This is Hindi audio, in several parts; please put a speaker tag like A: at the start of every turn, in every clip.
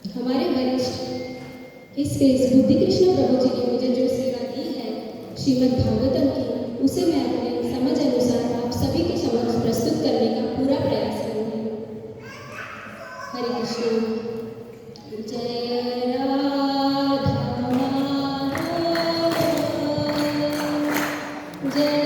A: हमारे वरिष्ठ इस बुद्धि कृष्ण प्रभु जी ने मुझे जो सेवा दी है श्रीमद् भागवतम की, उसे मैं अपने समझ अनुसार आप सभी के समक्ष प्रस्तुत करने का पूरा प्रयास करूँगी। हरे कृष्ण। जय राधा माधव, जय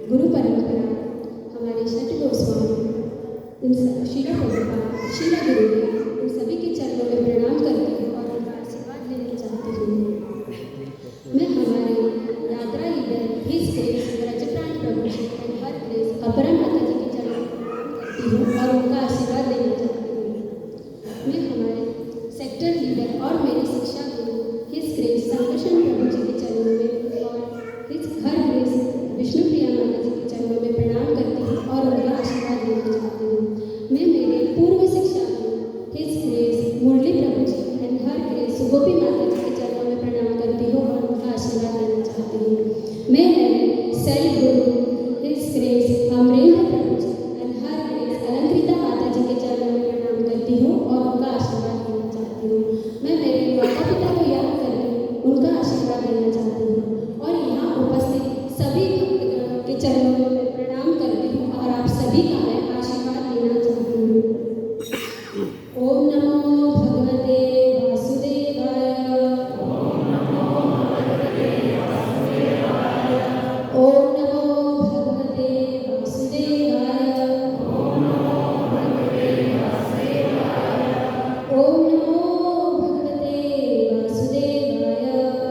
A: गुरु परंपरा, हमारे छठ गोस्वामी, इन शीला प्रभुपाद, शीला गुरुदेव, इन सभी के चरणों में प्रणाम करती हूँ और उनका आशीर्वाद लेना चाहती हूँ। मैं हमारे यात्रा leader his grace Brajaprana Prabhu ji and her grace Apara Mata ji के चरणों में प्रणाम करती हूँ और उनका आशीर्वाद लेना चाहती हूँ। मैं हमारे सेक्टर लीडर और मेरे शिक्षा गुरु हिज ग्रेस संकर्षण प्रभु जी के चरणों में और हिज हर ग्रेस विष्णुप्रिया माता जी के चरणों में प्रणाम करती हूँ और उनका आशीर्वाद लेना चाहती हूँ। मैं मेरे पूर्व शिक्षा गुरु his grace Murali Prabhu ji and her grace Gopi Mata ji के चरणों में प्रणाम करती हूँ और उनका आशीर्वाद लेना चाहती हूँ। मैं मेरे self guru his grace Amarendra Prabhu ji and her grace Alankrita Mata ji के चरणों में प्रणाम करती हूँ और उनका आशीर्वाद लेना चाहती हूँ। मैं मेरे माता पिता को याद करके उनका आशीर्वाद लेना चाहती हूँ और यहाँ उपस्थित सभी भक्तगणों के चरणों में मैं प्रणाम करती हूँ और आप सभी का मैं आशीर्वाद लेना चाहती हूँ। ओम नमो भगवते वासुदेवाय। ओम नमो भगवते वासुदेवाय। ओम नमो भगवते वासुदेवाय। ओम नमो भगवते वासुदेवाय। ओम नमो भगवते वासुदेवाय।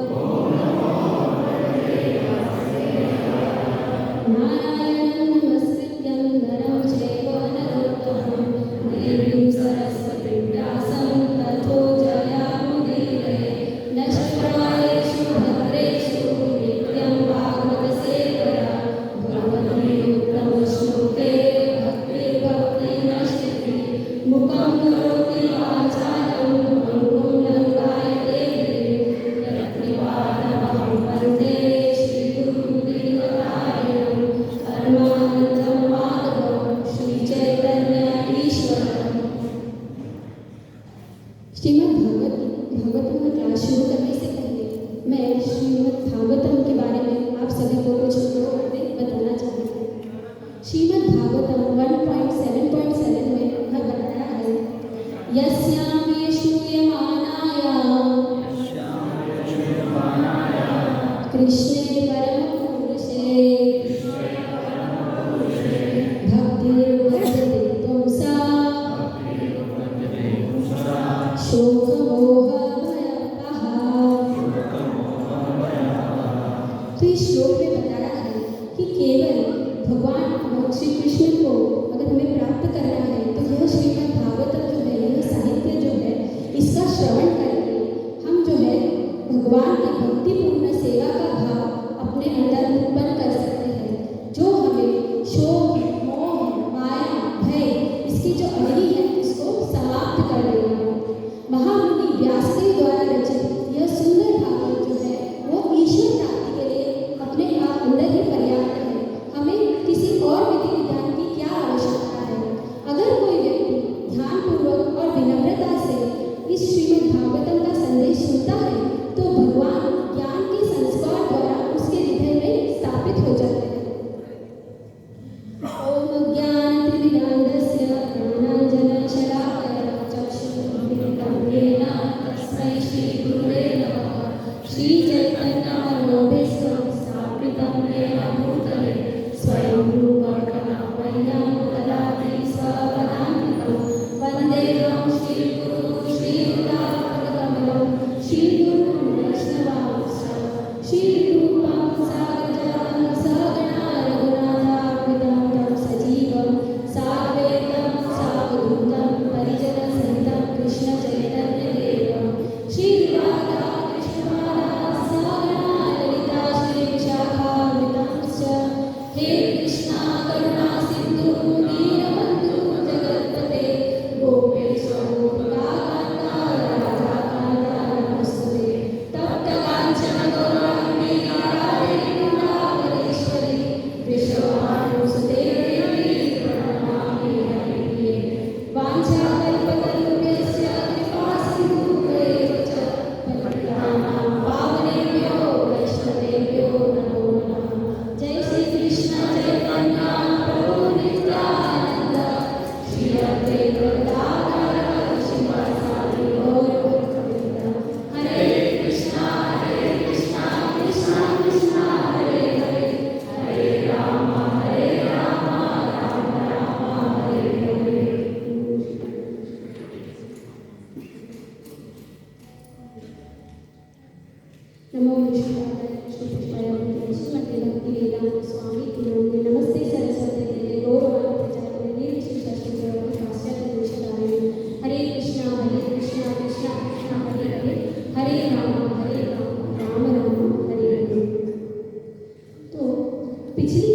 A: ओम नमो भगवते वासुदेवाय। नारायणं नमस्कृत्यं नरं चैव नरोत्तमं देवीं सरस्वतीं व्यासं ततो जयामुदीरये। नश्वरायेषु भद्रेषु नित्यं भागवतसेवया भगवद्गीतोत्तमश्लोके भक्तिर्भक्तिनश्यति मुखं करोति वाचालं मङ्गलं लङ्कायते यत्कृपातमहं वन्दे श्रीगुरुदीननारायणं परमानन्दं माधवं श्रीचैतन्य ईश्वरम्। श्रीमद् भागवतम का क्लास शुरू करने से पहले मैं श्रीमद् भागवतम के बारे में आप सभी को कुछ दो बातें बताना चाहती हूँ। श्रीमद् भागवतम 1.7.7 में यह बताया है, यस्यां ये श्रूयमाणायां कृष्णे परम पुरुषे भक्तिर्वर्धते पुंसा शोकमोहभयपहा। तो इस श्लोक में बताया है कि केवल भगवान श्री कृष्ण को अगर हमें प्राप्त करना है तो यह श्रीमद् भागवतम जो है, यह साहित्य जो है, इसका श्रवण करके हम जो है भगवान की भक्तिपूर्ण सेवा का भाव अपने अंदर उत्पन्न कर सकते हैं, जो हमें शोक, मोह, माया, भय, इसकी जो अग्नि है इसको समाप्त कर देगा। महामुनि व्यासदेव द्वारा रचित यह सुंदर भागवत जो है वो ईश्वर प्राप्ति के लिए अपने आप अंदर ही पर्याप्त है। हमें किसी और विधि विधान की क्या आवश्यकता है? अगर कोई व्यक्ति ध्यानपूर्वक और विनम्रता से इस श्रीमद् भागवतम का संदेश सुनता है तो भगवान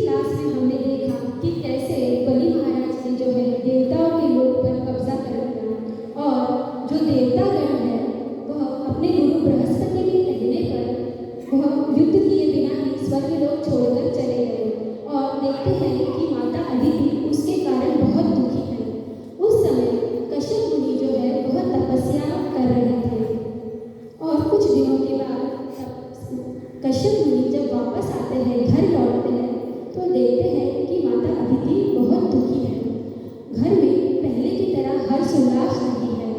A: क्लास में हमने देखा कि कैसे बलि महाराज ने जो है देवताओं के लोक पर कब्जा कर लिया और जो देवतागण है वह अपने गुरु बृहस्पति के कहने पर वह युद्ध किए बिना ही स्वर्ग लोक छोड़कर चले गए। और देखते हैं कि माता अदिति उसके कारण बहुत दुखी है। उस समय कश्यप मुनि जो है वह तपस्या कर रहे थे और कुछ दिनों के बाद कश्यप मुनि जब वापस आते हैं, घर लौटते हैं, तो देखते हैं कि माता अदिति बहुत दुखी है। घर में पहले की तरह हर्ष उल्लास नहीं है,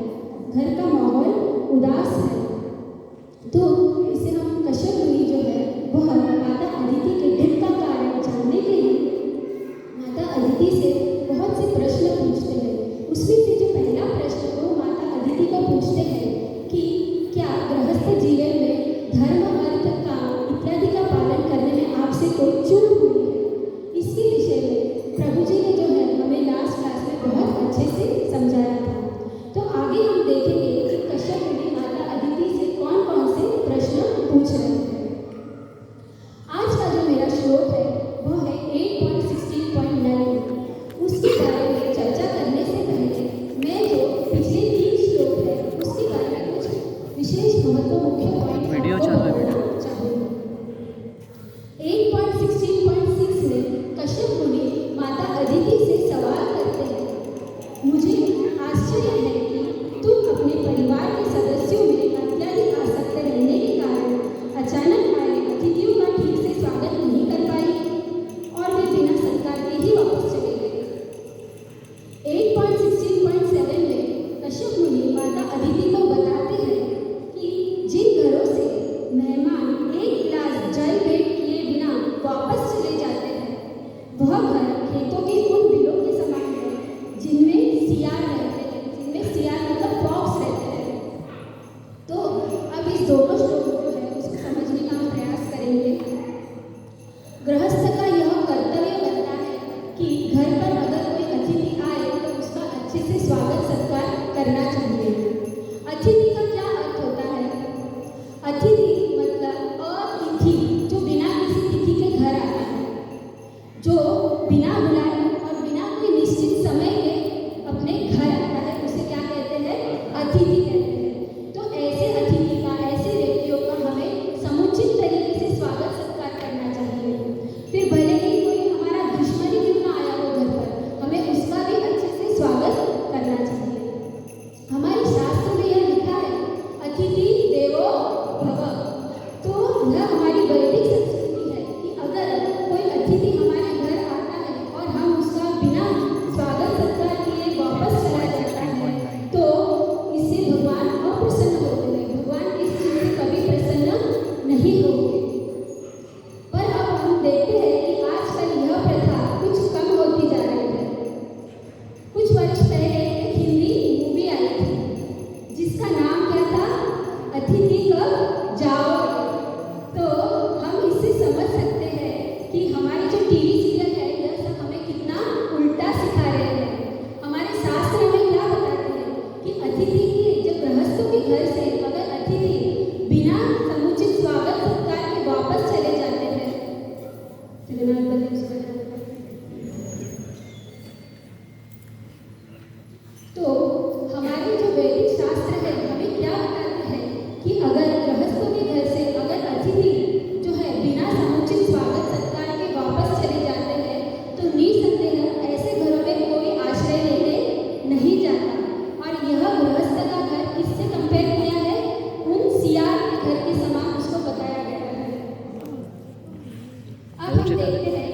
A: घर का माहौल उदास है। तो इसे हम कश्यप मुनि जो है वह माता अदिति के दुख का कारण जानने के लिए माता अदिति से बहुत से प्रश्न पूछते हैं। उसमें से जो पहला प्रश्न वो माता अदिति को पूछते हैं कि क्या गृहस्थ जीवन में धर्म, अर्थ, काम इत्यादि का पालन करने में आपसे कोई चूक हुई है? इसके विषय में प्रभु जी ने जो है हमें लास्ट क्लास में बहुत अच्छे से समझाया था। तो आगे हम देखेंगे कि कश्यप मुनि माता अदिति से कौन कौन से प्रश्न पूछ रहे हैं। आज का जो मेरा श्लोक है वह है 8.16.9। उसके बारे में चर्चा करने से पहले मैं जो पिछले 3 श्लोक है उसके बारे में कुछ विशेष महत्व मुख्य पॉइंट
B: वीडियो चालू है बेटा।
A: 8.16.6 में कश्यप मुनि माता अदिति से सवाल करते हैं, मुझे आश्चर्य है कि तुम अपने परिवार के सदस्यों में अत्यधिक आसक्त रहने के कारण अचानक आए अतिथियों का ठीक से स्वागत नहीं कर पाई और वे बिना सत्कार के ही वापस चले गए। 8.16.7 में कश्यप मुनि माता अदिति को बताते हैं कि जिन घरों से मेहमान एक गिलास जल भेंट किए बिना वापस चले जाते हैं वह घर खेतों के उन बिलों के समान है जिनमें सियार रहते हैं, जिनमें सियार मतलब फॉक्स रहते हैं। तो अब इस दोनों श्लोक जो है उसको समझने का हम प्रयास करेंगे। गृहस्थ का यह कर्तव्य बनता है कि घर पर अगर कोई अतिथि आए तो उसका अच्छे से स्वागत सत्कार करना चाहिए। अतिथि का क्या अर्थ होता है? अतिथि मतलब अतिथि जो बिना किसी तिथि के घर आता है, जो बिना बुलाए और बिना कोई निश्चित समय के अपने घर आता है, उसे क्या कहते हैं? अतिथि कहते हैं। तो ऐसे अतिथि का, ऐसे व्यक्तियों का हमें समुचित तरीके से स्वागत सत्कार करना चाहिए। फिर भले ही कोई हमारा दुश्मन ही क्यों ना आया हो घर पर, हमें उसका भी अच्छे से स्वागत करना चाहिए। हमारे शास्त्र में यह लिखा है अतिथि देवो भव। तो यह हमारी वैदिक संस्कृति है कि अगर कोई अतिथि हमारे घर आता है और हम उसका बिना स्वागत सत्कार किए वापस चला जाता है तो इससे भगवान अप्रसन्न होते हैं। भगवान इस चीज से कभी प्रसन्न नहीं होंगे। पर अब हम देखते हैं कि आजकल यह प्रथा कुछ कम होती जा रही है। कुछ वर्ष पहले एक हिंदी मूवी आई थी जिसका नाम क्या था? अतिथि कब जाओगे। तो हम इससे समझ सकते हैं कि हमारे जो टीवी सीरियल है यह सब हमें कितना उल्टा सिखा रहे हैं। हमारे शास्त्र में क्या बताते हैं कि अतिथि के जब गृहस्थों के घर से अगर अतिथि बिना समुचित स्वागत सत्कार के वापस चले जाते हैं तो हमारे जो वैदिक शास्त्र है हमें क्या बताते हैं कि अगर गृहस्थों के घर से अगर अतिथि जो है बिना समुचित स्वागत सत्कार के वापस चले जाते हैं तो निसंदेह ऐसे घरों में कोई आश्रय लेने नहीं जाता। और यह गृहस्थ का घर किससे कंपेयर किया है? उन सियार के घर के समान उसको बताया गया है। अब हम देखते हैं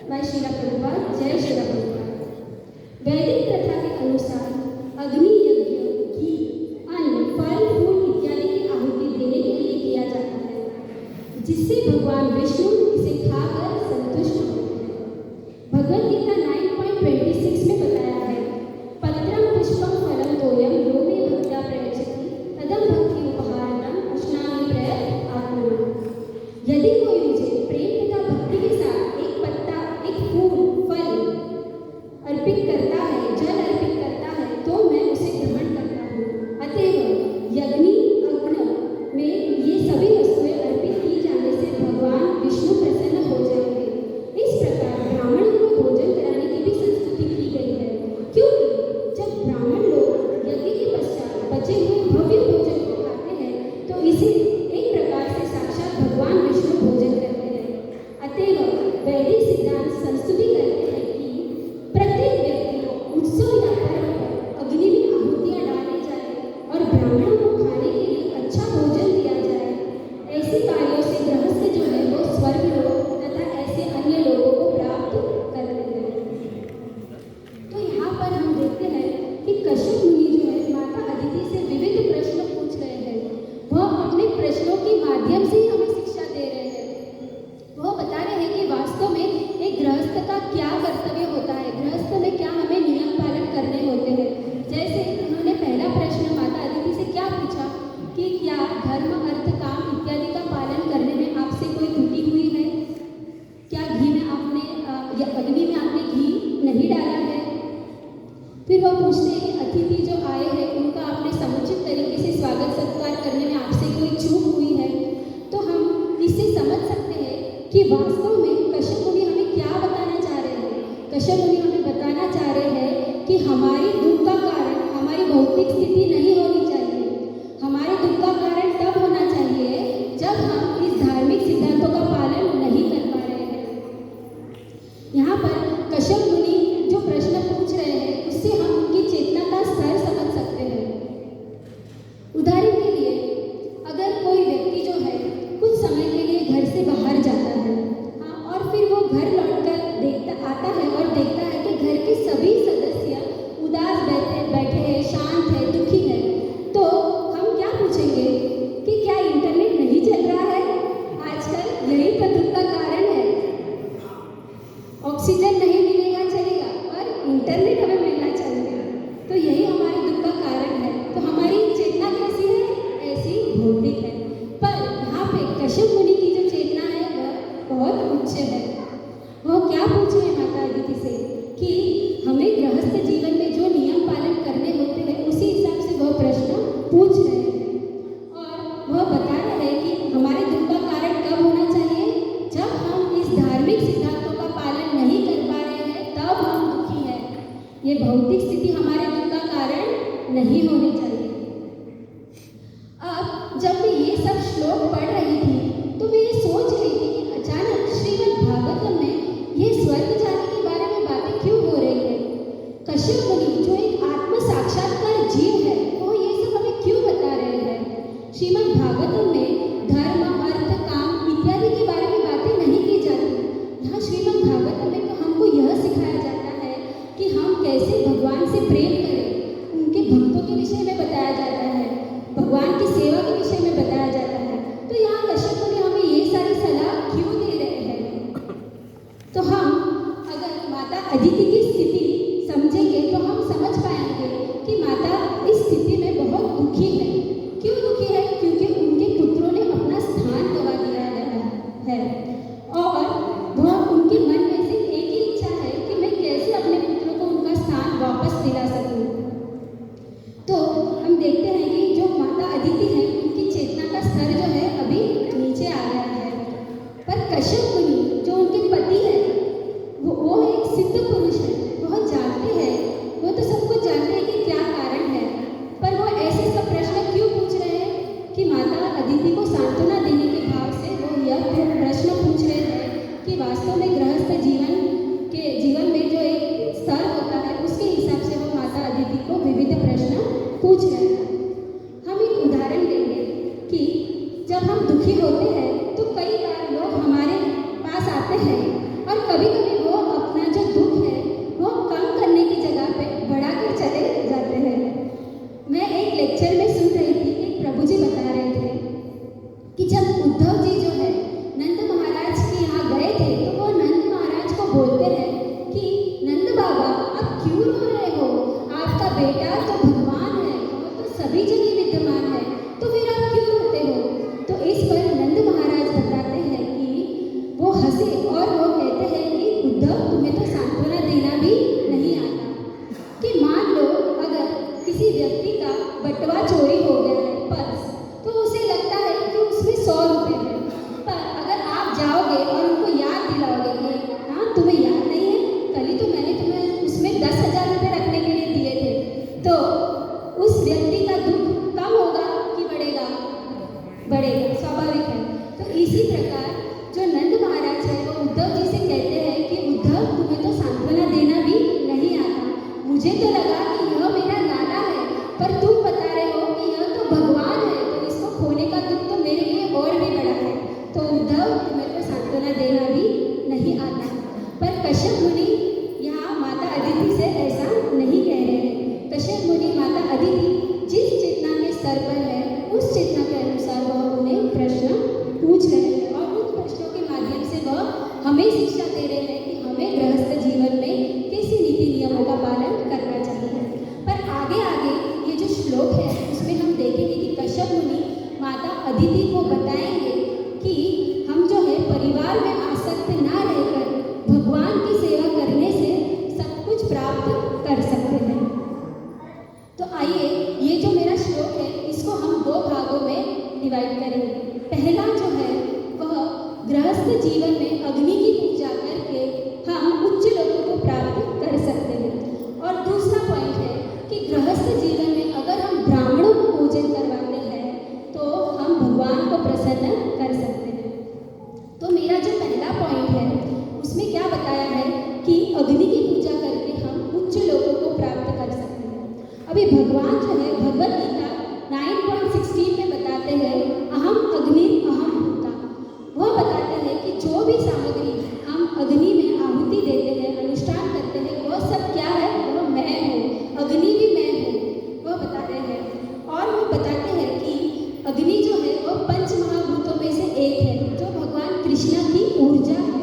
A: बाय श्रीला प्रभुपाद। जय श्रीला प्रभुपाद। वैदिक प्रथा के अनुसार अग्नि यज्ञ घी अन्न फल फूल इत्यादि की आहुति देने के लिए किया जाता है, जिससे भगवान विष्णु इसे खाकर संतुष्ट होते हैं। भगवद गीता 9.26 में बताया है, पत्रम पुष्पम फलम तोयम यो मे भक्त्या प्रयच्छति तदम भक्ति उपहारणम उष्णामि प्रयत आत्मना। यदि कोई मुझे प्रेम तथा भक्ति के साथ एक पत्ता एक फूल फल अर्पित करता है, जल अर्पित करता है, तो मैं उसे ग्रहण करता हूँ। अतएव यज्ञ अग्नि में ये सभी वस्तुएं अर्पित की जाने से भगवान विष्णु प्रसन्न हो जाएंगे। इस प्रकार ब्राह्मणों को भोजन कराने की भी संस्तुति की गई है, क्योंकि जब ब्राह्मण लोग यज्ञ के पश्चात बचे हुए भव्य भोजन को खाते हैं तो इसे एक प्रकार से साक्षात भगवान विष्णु भोजन करते हैं। अतएव वैदिक सिद्धांत संस्तुति करते हैं कि प्रत्येक व्यक्ति उत्सव या पर्व पर अग्नि में आहुतियां डाली जाए और ब्राह्मणों को खाने के लिए अच्छा भोजन दिया जाए। ऐसे कार्यों से गृहस्थ जो है वो स्वर्ग लोक तथा ऐसे अन्य लोगों को प्राप्त करते हैं। तो यहाँ पर हम देखते हैं कि कश्यप मुनि जो है माता अदिति से विविध प्रश्न पूछ रहे हैं। वह अपने प्रश्नों के माध्यम से ही हमें शिक्षा दे रहे हैं। वह बता रहे हैं कि वास्तव में एक गृहस्थ का क्या कर्तव्य होता है, गृहस्थ में क्या हमें नियम पालन करने होते हैं। जैसे उन्होंने पहला प्रश्न माता अदिति से क्या पूछा कि क्या धर्म अर्थ काम इत्यादि का पालन करने में आपसे कोई त्रुटि हुई है, क्या घी में आपने या अग्नि में आपने घी नहीं डाला है। फिर वह पूछते हैं कि अतिथि जो आए हैं उनका आपने समुचित तरीके से स्वागत सत्कार करने में आपसे कोई चूक हुई है। तो हम इससे समझ सकते हैं कि वास्तव में कश्यप मुनि हमें क्या बताना चाह रहे हैं। कश्यप मुनि हमें बताना चाह रहे हैं कि हमारी दुख का कारण हमारी भौतिक स्थिति नहीं होनी चाहिए। हमारे दुख का कारण तब होना चाहिए जब हम इस धार्मिक सिद्धांतों का पालन नहीं कर पा रहे हैं। यहाँ पर कश्यप मुनि जो प्रश्न पूछ रहे हैं उससे हम उनकी चेतना का स्तर समझ सकते हैं। उदाहरण के लिए अगर कोई व्यक्ति जो है कुछ समय के लिए घर से बाहर जाता है, हाँ, और फिर वो घर लौटकर आता है और देखता है कि घर के सभी सदस्य उदास बैठे हैं, शांत है, दुखी है, तो हम क्या पूछेंगे कि क्या इंटरनेट नहीं चल रहा है। आजकल यही तो दुख का कारण है। ऑक्सीजन नहीं मिलेगा चलेगा, पर इंटरनेट हमें मिलना चाहिए, तो यही हमारे दुख का कारण है। तो हमारी चेतना कैसी है, ऐसी भौतिक है। पर यहाँ पे कश्यप मुनि की जो चेतना है वह बहुत उच्च है। वह क्या पूछ रहे हैं माता अदिति से कि हमें गृहस्थ जीवन में जो नियम पालन करने होते हैं उसी हिसाब से वह प्रश्न पूछ रहे हैं। और वह बता रहे हैं कि हमारे दुख का कारण कब होना चाहिए, जब हम इस धार्मिक सिद्धांतों का पालन नहीं कर पा रहे हैं तब हम दुखी हैं। ये भौतिक स्थिति हमारे दुख का कारण नहीं होनी चाहिए। अब जब मैं ये सब श्लोक पढ़ रही थी तो मैं ये सोच रही थी कि अचानक श्रीमद् भागवतम में ये स्वर्ग जाने के बारे में बातें क्यों हो रही है। कश्यप मुनि जो एक आत्म साक्षात्कार जीव है वो ये सब हमें क्यों बता रहे हैं। श्रीमद् भागवतम में धर्म अर्थ काम इत्यादि के बारे में बातें नहीं की जाती। यहाँ श्रीमद् भागवतम में तो हमको यह सिखाया जाता है कि हम कैसे भगवान से प्रेम करें। उनके भक्तों के विषय में बताया जाता है, भगवान की सेवा के विषय में बताया जाता है। तो यहाँ कश्यप मुनि हमें ये सारी सलाह क्यों दे रहे हैं। तो हम अगर माता अदिति की स्थिति समझेंगे तो हम समझ पाएंगे कि माता इस स्थिति में बहुत दुखी है। क्यों दुखी है, क्योंकि उनके पुत्रों ने अपना स्थान गंवा दिया है और वह उनके मन में से एक ही इच्छा है कि मैं कैसे अपने पुत्रों को उनका स्थान वापस दिला सकूं। तो हम देखते हैं कि जो माता अदिति है उनकी चेतना का स्तर जो है अभी नीचे आ गया है। पर कश्यप मुनि जो उनके पति है वो एक सिद्ध पुरुष है। वह जानते हैं, वो तो सब कुछ जानते हैं कि क्या कारण है, पर वो ऐसे सब प्रश्न क्यों कश्यप मुनि यहाँ माता अदिति से ऐसा नहीं कह रहे हैं। कश्यप मुनि माता अदिति जिस चेतना के स्तर पर है उस चेतना के अनुसार वह उन्हें प्रश्न पूछ रहे हैं और उन प्रश्नों के माध्यम से वह हमें शिक्षा दे रहे हैं कि हमें गृहस्थ जीवन में कैसे नीति नियमों का पालन करना चाहिए। पर आगे आगे ये जो श्लोक है उसमें हम देखेंगे कि कश्यप मुनि माता अदिति को बताएंगे कि हम जो है परिवार में आसक्त ना रहकर भगवान की सेवा करने से सब कुछ प्राप्त कर सकते हैं। तो आइए ये जो मेरा श्लोक है इसको हम दो भागों में डिवाइड करेंगे। पहला जो है वह गृहस्थ जीवन में अग्नि की पूजा करके हम उच्च लोगों को प्राप्त कर सकते हैं और दूसरा पॉइंट है कि गृहस्थ जीवन में अगर हम ब्राह्मणों को पूजन करवाते हैं तो हम भगवान को प्रसन्न कर सकते हैं। तो मेरा जो पहला पॉइंट है उसमें क्या बताया है कि अग्नि की पूजा करके हम उच्च लोगों को प्राप्त कर सकते हैं। अभी भगवान जो है भगवद गीता 9.16 में बताते हैं अहम अग्नि अहम होता। वह बताते हैं कि जो भी सामग्री हम अग्नि में आहुति देते हैं अनुष्ठान करते हैं वह सब क्या है, वह मैं हूँ, अग्नि भी मैं हूँ, वह बताते हैं। और वो बताते हैं कि अग्नि जो है वह पंच महाभूतों में से एक है जो भगवान कृष्ण की ऊर्जा है।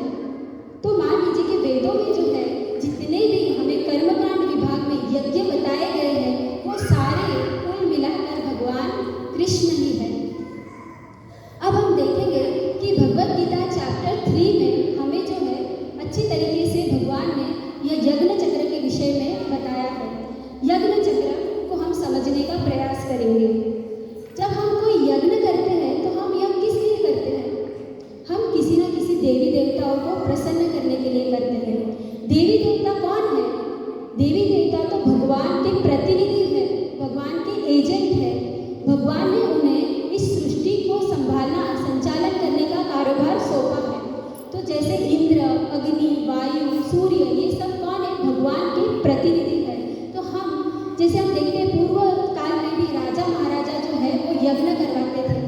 A: तो मान लीजिए कि वेदों में जो है जितने भी हमें कर्मकांड विभाग में यज्ञ बताए गए हैं वो सारे कुल मिलाकर भगवान कृष्ण ही है। अब हम देखेंगे कि भगवद गीता चैप्टर 3 में हमें जो है अच्छी तरीके से भगवान ने यह यज्ञ चक्र के विषय में बताया है। यज्ञ चक्र को हम समझने का प्रयास करेंगे। जब हम कोई यज्ञ करते हैं तो हम यज्ञ किस लिए करते हैं? हम किसी न किसी देवी देवताओं को प्रसन्न करने के लिए करते हैं। देवी देवता कौन है? देवी देवता तो भगवान के प्रतिनिधि है, भगवान के एजेंट है। भगवान ने उन्हें इस सृष्टि को संभालना संचालन करने का कारोबार सौंपा है। तो जैसे इंद्र, अग्नि, वायु, सूर्य ये सब कौन है? भगवान के प्रतिनिधि है। तो हम जैसे हम देखते हैं पूर्व काल में भी राजा महाराजा जो है वो यज्ञ करवाते थे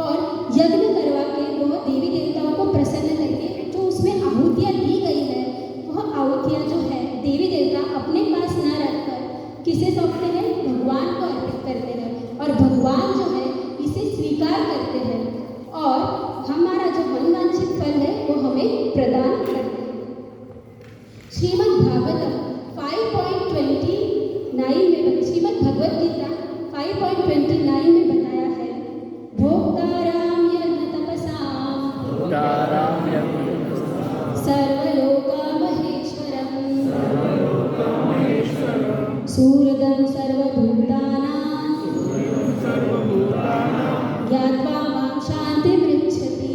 A: और यज्ञ करवा के वो देवी देवताओं को प्रसन्न करके जो उसमें आहुतियाँ दी गई है वह आहुतियाँ जो है देवी देवता अपने पास न रखकर किसे सौंपते हैं? भगवान को अर्पित करते हैं और भगवान जो है इसे स्वीकार करते हैं और हमारा जो मनवांछित फल है वो हमें प्रदान करते हैं। श्रीमद् भागवतम 5.29 में श्रीमद् भगवद गीता 5.29 में बताया है भोक्ताराम यज्ञ तपसाम सर्वलोका महेश्वरम सूरदं सर्वभूतानां ज्ञात्वा मां शान्तिमृच्छति।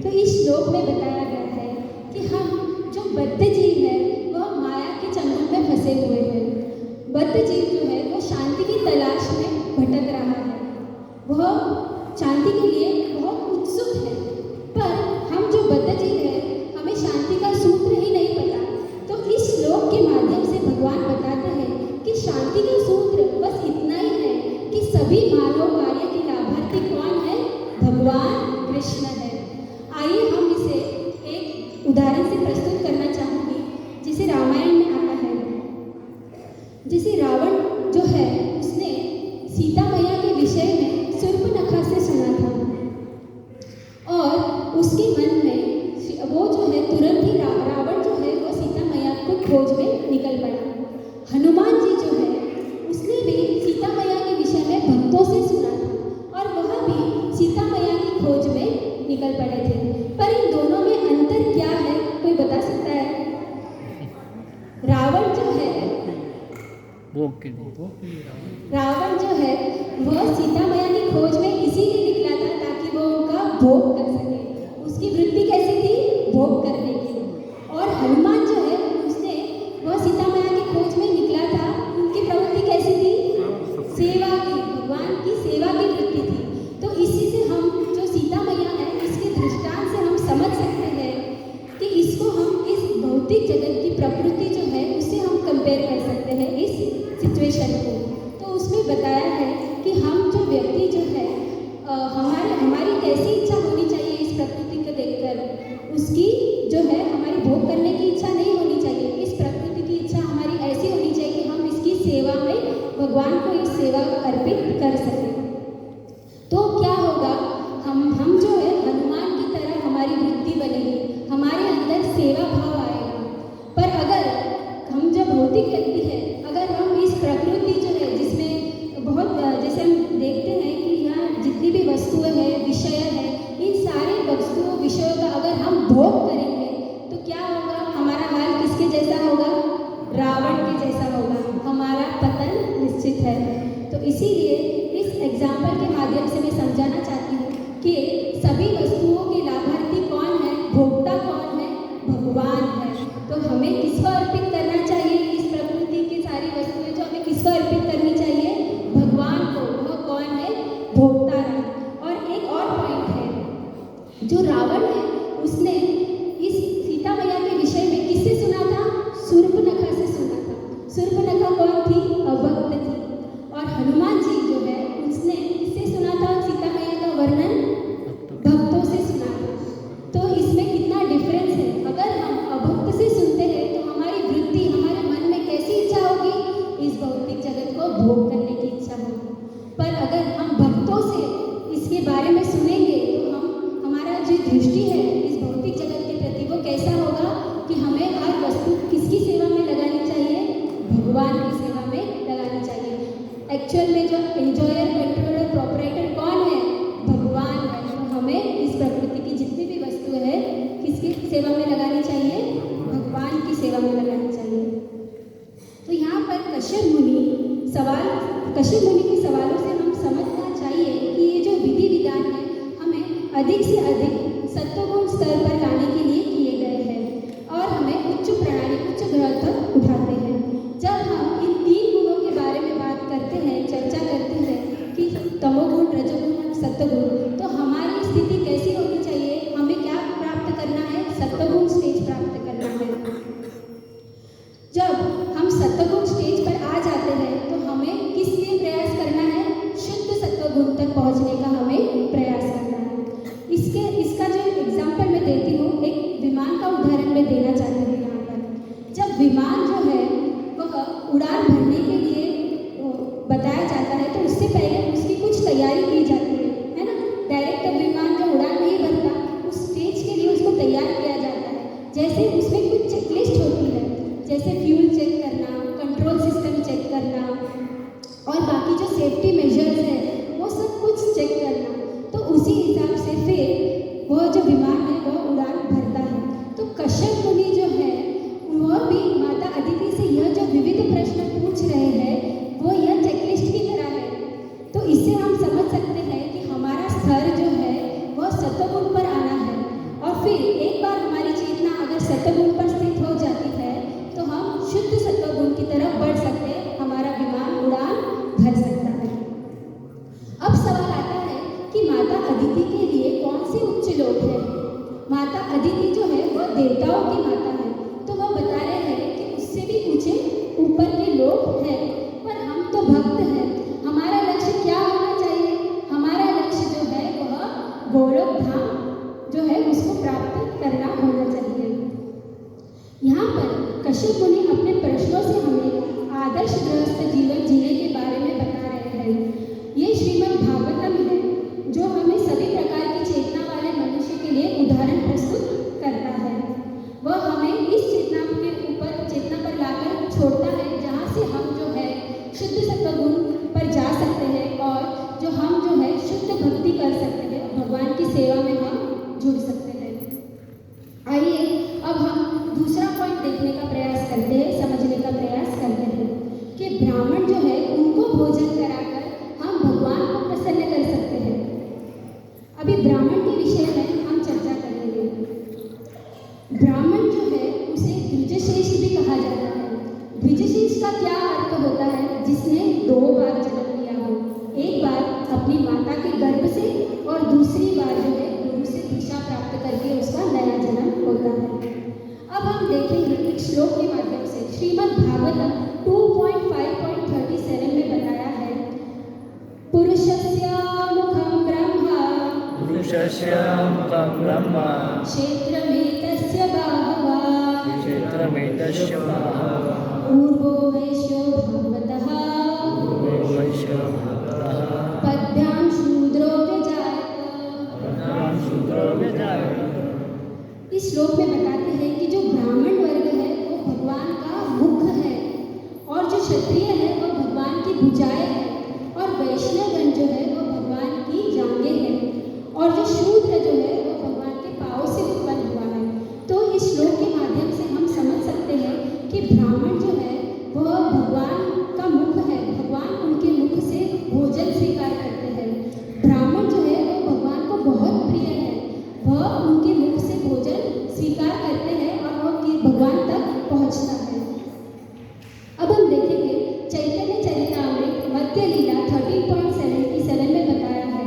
A: तो इस श्लोक में बताया गया है कि हम जो बद्ध जीव है वह माया के चंगुल में फंसे हुए हैं। बद्ध जीव जो है वो शांति की तलाश में भटक रहा है, वह शांति के लिए बहुत उत्सुक है। पर हम जो बद्ध जीव है हमें शांति का सूत्र ही नहीं पता। तो इस श्लोक के माध्यम से भगवान बताते हैं कि शांति का सूत्र बस इतना ही है कि सभी मानव कार्य के लाभार्थी कौन है? भगवान कृष्ण है। आइए हम इसे एक उदाहरण से प्रस्तुत करना चाहूँगी जिसे रामायण में आता है। जैसे रावण जो है उसने सीता मैया के विषय में शूर्पणखा से सुना था और उसके मन में वो जो है तुरंत ही रावण जो है वो सीता मैया को खोज में निकल पड़ा। हनुमान जी जो है उसने भी सीता मैया के विषय में भक्तों से सुना था और वह भी सीता मैया की खोज में निकल पड़े थे। पर इन दोनों में अंतर क्या है, कोई बता सकता है? रावण जो है रावण जो है वह सीता मैया की खोज में इसीलिए निकला था ताकि वो उनका भोग कर सके। उसकी वृत्ति कैसी थी? भोग करने की। और हनुमान जो है उसने वह सीता मैया की खोज में निकला था, उनकी प्रवृत्ति कैसी थी? सेवा की, भगवान की सेवा की वृत्ति थी। तो इसी से हम जो सीता मैया है इसके दृष्टांत से हम समझ सकते हैं कि इसको हम इस भौतिक जगत की प्रकृति जो है उससे हम कंपेयर कर सकते हैं इस सिचुएशन को। तो उसमें बताया है कि हम जो व्यक्ति जो है हमारी कैसी इच्छा होनी चाहिए इस प्रकृति को देखकर, उसकी इच्छा नहीं होनी चाहिए, इस प्रकृति की इच्छा हमारी ऐसी होनी चाहिए कि हम इसकी सेवा में भगवान को इस सेवा अर्पित कर सकें। तो क्या होगा, हम जो है हनुमान की तरह हमारी वृत्ति बनेगी, हमारे अंदर सेवा भाव आएगा। पर अगर हम जो भौतिक व्यक्ति है, अगर हम इस प्रकृति जो है जिसमें बहुत जैसे हम देखते हैं कि यहाँ जितनी भी वस्तुएं हैं, विषय है, इन सारे वस्तुओं विषयों का अगर हम भोग करेंगे तो क्या होगा, हमारा हाल किसके जैसा होगा, रावण के जैसा होगा, हमारा पतन निश्चित है। तो इसीलिए इस एग्जाम्पल के माध्यम से मैं समझाना चाहती हूँ कि सभी वस्तुओं के लाभार्थी कौन है, भोक्ता कौन है, भगवान है। तो हमें किसको अर्पित करना चाहिए, इस प्रकृति की सारी वस्तुएं जो हमें किसको अर्पित करनी चाहिए, भगवान को। वह कौन है, भोक्ता है। और एक और पॉइंट है, जो रावण है उसने इस सीता मैया के विषय में किससे सुना था, शूर्पणखा से सुना था। शूर्पणखा कौन थी, अभक्त थी। और हनुमान जी जो है उसने किससे सुना था, सीता मैया का वर्णन भक्तों से सुना था। तो इसमें कितना डिफरेंस है। अगर हम अभक्त से सुनते हैं तो हमारी वृत्ति, हमारे मन में कैसी इच्छा होगी, इस भौतिक जगत को भोग करने की इच्छा होगी। पर अगर हम भक्तों से इसके बारे में सुनेंगे तो हमारा जो दृष्टि है इस भौतिक जगत के प्रति वो कैसा होगा कि हमें हर वस्तु किसकी सेवा में लगानी चाहिए, भगवान की सेवा में लगानी चाहिए। एक्चुअल में जो एंजॉयर, कंट्रोलर, प्रोपराइटर कौन है, भगवान है। तो हमें इस प्रकृति की जितनी भी वस्तुएं है किसकी सेवा में लगानी चाहिए, भगवान की सेवा में लगानी चाहिए। तो यहाँ पर कश्यप मुनि के सवालों से हम समझना चाहिए कि ये जो विधि विधान है हमें अधिक से अधिक सत्वगुण स्तर पर लाने के लिए किए गए हैं और हमें उच्च प्रणाली, उच्च ग्रह तक उठाते हैं। जब हम इन 3 गुणों के बारे में बात करते हैं, चर्चा करते हैं कि तमोगुण, रजोगुण, सत्वगुण, तो हमारी स्थिति कैसी होनी चाहिए, हमें क्या प्राप्त करना है, सत्वगुण स्टेज प्राप्त करना है। जब हम सत्वगुण स्टेज पर आ जाते हैं तो हमें किस लिए प्रयास करना है, शुद्ध सत्वगुण तक पहुंचने का हमें प्रयास करना है। इसका जो एग्जाम्पल मैं देती हूँ, एक विमान का उदाहरण मैं देना चाहती हूँ यहाँ पर। जब विमान जो है वह उड़ान भरने के लिए बताया जाता है तो उससे पहले उसकी कुछ तैयारी की जाती है ना। डायरेक्ट विमान जो उड़ान नहीं भरता, उस स्टेज के लिए उसको तैयार किया जाता है। जैसे उसमें कुछ चेकलिस्ट होती है, जैसे फ्यूल चेक करना, कंट्रोल सिस्टम चेक करना और बाकी जो सेफ्टी मेजर्स है वो सब कुछ चेक करना। तो उसी हिसाब से फिर वह जो विमान है वह उड़ान भरता है। तो कश्यप मुनि जो है वह भी माता अदिति से यह जो विविध प्रश्न पूछ रहे हैं वो यह चेकलिस्ट की तरह है। तो इससे हम समझ सकते हैं कि हमारा स्तर जो है वह सत्वगुण पर आना है। और फिर एक बार हमारी चेतना अगर सत्वगुण पर स्थित हो जाती है तो हम शुद्ध सत्वगुण की तरफ बढ़ सकते हैं, हमारा विमान उड़ान भर सकता है। अब सवाल आता है कि माता अदिति के लिए कौन से उच्च लोक है। माता अदिति जो है वह देवताओं की माता है, तो वह बता रहे हैं कि उससे भी ऊंचे ऊपर के लोक हैं। पर हम तो भक्त हैं, हमारा लक्ष्य क्या होना चाहिए, हमारा लक्ष्य जो है वह गोलोक धाम जो है उसको प्राप्त करना होना चाहिए। यहाँ पर कश्यप मुनि अपने प्रश्नों से हमें आदर्श गृहस्थ जीवन जीने के बारे में बता रहे हैं। ये श्रीमद् भागवतम है जो हमें सभी प्रकार की चेतना वाले मनुष्य के लिए उदाहरण प्रस्तुत करता है। वह हमें इस चेतना पर लाकर छोड़ता है जहाँ से हम जो है शुद्ध सत्वगुण पर जा सकते हैं और जो हम जो है शुद्ध भक्ति कर सकते हैं, भगवान की सेवा में हम जुड़ सकते हैं। आइए अब हम दूसरा पॉइंट देखने का प्रयास करते हैं, समझने का प्रयास करते हैं कि ब्राह्मण जो है उनको भोजन कराकर हम भगवान को प्रसन्न कर सकते हैं। अभी ब्राह्मण के विषय में हम चर्चा करेंगे। ब्राह्मण जो है उसे द्विजश्रेष्ठ भी कहा जाता है। द्विजश्रेष्ठ का क्या अर्थ होता है, जिसने 2 बार जन्म लिया हो, एक बार अपनी माता के गर्भ से और दूसरी बार जो है गुरु से दीक्षा प्राप्त करके उसका नया जन्म होता है। अब हम देखेंगे एक श्लोक के माध्यम से। श्रीमद् भागवतम 2.5.37 में बताया है, पुरुषस्य मुखं ब्रह्मा क्षेत्रमेतस्य बाहवः पूर्वो वैश्यो भगवतः पद्भ्यां शूद्रो व्यजायत। इस श्लोक में बताते हैं कि जो ब्राह्मण वर्ग है वो भगवान का मुख है, और जो क्षत्रिय है वो भगवान की भुजाएं है, और वैष्णवगण जो है वो भगवान की जांघें हैं, और जो शूद्र जो है वो भगवान के पांव से उत्पन्न हुआ है। तो इस श्लोक के माध्यम से हम समझ सकते हैं कि ब्राह्मण जो है वह भगवान का मुख है, भगवान उनके मुख से भोजन स्वीकार करते हैं। ब्राह्मण जो है वो भगवान को बहुत प्रिय है, वह उनके मुख से भोजन स्वीकार करते हैं और वह भगवान तक पहुंचता है। अब हम देखेंगे चैतन्य चरितामृत मध्य लीला 13.77 में बताया है,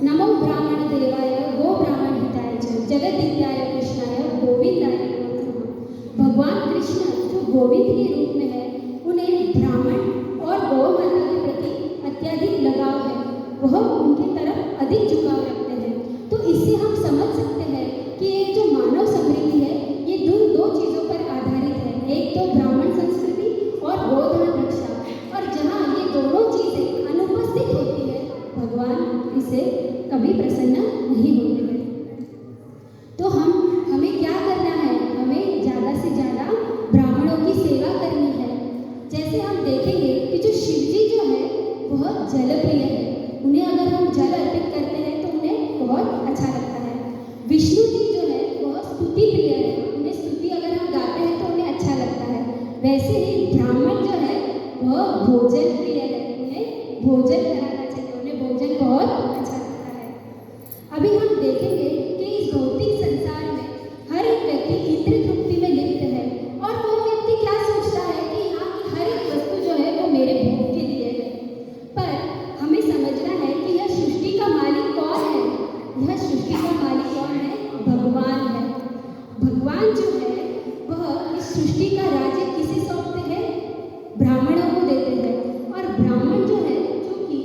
A: नमो ब्राह्मण देवाय गो ब्राह्मण हिताय च जगद्दित्याय कृष्णाय गोविंदाय नमः। भगवान कृष्ण जो गोविंद के रूप में है, उन्हें ब्राह्मण और गौ माता के प्रति अत्यधिक लगाव है, वह उनकी तरफ अधिक झुकाव रखते हैं। तो इससे हम समझ सकते हैं कि ये जो मानव समृद्धि है ये दो चीज़ों पर आधारित है, एक तो ब्राह्मण संस्कृति और गोधन रक्षा, और जहाँ ये दोनों चीज़ें अनुपस्थित होती है भगवान इसे कभी प्रसन्न नहीं होते हैं। तो हमें क्या करना है, हमें ज़्यादा से ज़्यादा ब्राह्मणों की सेवा करनी है। जैसे हम देखेंगे कि जो शिव जी जो है वह जल प्रिय है, उन्हें अगर हम जल अर्पित करते हैं तो उन्हें बहुत अच्छा लगता है। विष्णु जी जो है वह स्तुति प्रिय है, उन्हें स्तुति अगर हम गाते हैं तो उन्हें अच्छा लगता है। वैसे ही ब्राह्मण जो है वह भोजन प्रिय है, उन्हें भोजन कराना चाहिए, उन्हें भोजन बहुत अच्छा लगता है। अभी हम देखेंगे कि इस भौतिक संसार में हर एक व्यक्ति इंद्र तृप्ति में लिप्त है, और वो व्यक्ति क्या सोचता है कि यहाँ की हर एक वस्तु जो है वो मेरे भोग के लिए है। पर हमें समझना है कि यह सृष्टि का मालिक कौन है, यह सृष्टि का मालिक कौन है, भगवान है। भगवान जो है वह इस सृष्टि का राज्य किसे सौंपते हैं, ब्राह्मणों को देते हैं। और ब्राह्मण जो है जो कि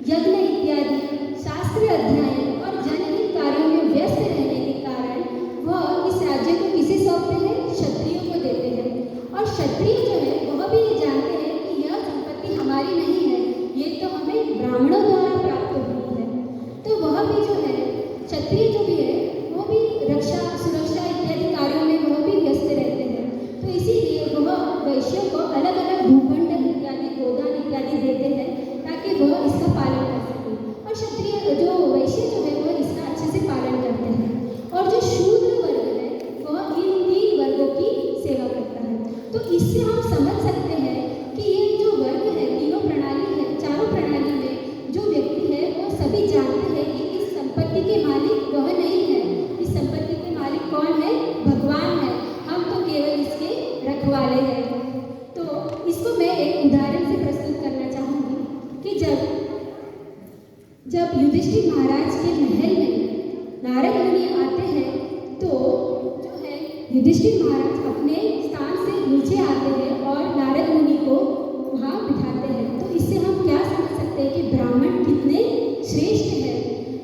A: यज्ञ इत्यादि शास्त्रीय अध्ययन और जनहित कार्यों में व्यस्त रहने के कारण वह इस राज्य को किसे सौंपते हैं, क्षत्रियों को देते हैं। और क्षत्रिय जो है वह भी ये जानते हैं कि यह संपत्ति हमारी नहीं है, ये तो हमें ब्राह्मणों द्वारा प्राप्त हुई है। तो वह भी जो है क्षत्रिय जो भी है वो भी रक्षा सुरक्षा इत्यादि कार्यों में वह भी व्यस्त रहते हैं। तो इसीलिए वह वैश्यों को अलग अलग भूखंड इत्यादि गोदान इत्यादि देते हैं ताकि वह इसका पालन कर सके, और क्षत्रिय जो वैश्य जो है वह इसका अच्छे से पालन करते हैं। और जो शूद्र वर्ग है वह इन 3 वर्गों की सेवा करता है। तो इससे हम समझ सकते हैं कि ये जो वर्ग है, तीनों प्रणाली है, चारों प्रणाली में जो व्यक्ति है वो सभी जानते हैं कि इस संपत्ति के मालिक वह नहीं है, इस संपत्ति के मालिक कौन है, भगवान है, हम तो केवल इसके रखवाले हैं। तो इसको मैं एक उदाहरण से प्रस्तुत करना चाहूँगी कि जब युधिष्ठिर महाराज के महल में नारद मुनि आते हैं तो जो है युधिष्ठिर महाराज अपने स्थान से नीचे आते हैं और नारद मुनि को वहाँ बिठाते हैं। तो इससे हम क्या समझ सकते हैं कि ब्राह्मण कितने श्रेष्ठ हैं।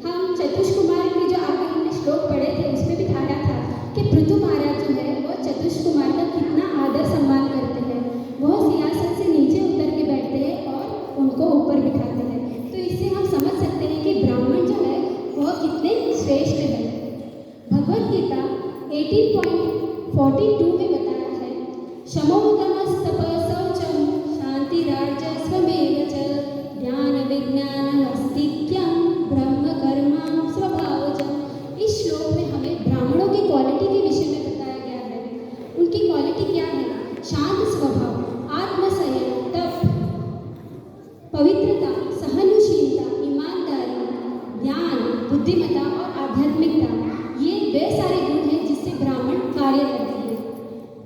A: हम चतुष्कुमार के जो आगे हमने श्लोक पढ़े थे उसमें भी बताया था कि पृथु महाराज जो है वो चतुष्कुमार का कितना आदर सम्मान करते हैं, वह सिंहासन से नीचे उतर के बैठते हैं और उनको ऊपर बिठाते हैं। तो इससे हम समझ सकते हैं कि ब्राह्मण जो है वह कितने श्रेष्ठ है। भगवद गीता 18.42 में बताया है, शमोदमस्तपः शौचं शान्तिरार्जवमेव च ज्ञान विज्ञान आस्तिक्यं ब्रह्म कर्म स्वभावजम्। इस श्लोक में हमें ब्राह्मणों की क्वालिटी के विषय में बताया गया है। उनकी क्वालिटी क्या है, शांत स्वभाव, आत्मसंयम, तप, पवित्रता, सहनशीलता, ईमानदारी, ज्ञान, बुद्धिमत्ता और आध्यात्मिकता, ये वे सारे गुण हैं जिससे ब्राह्मण कार्य करते हैं।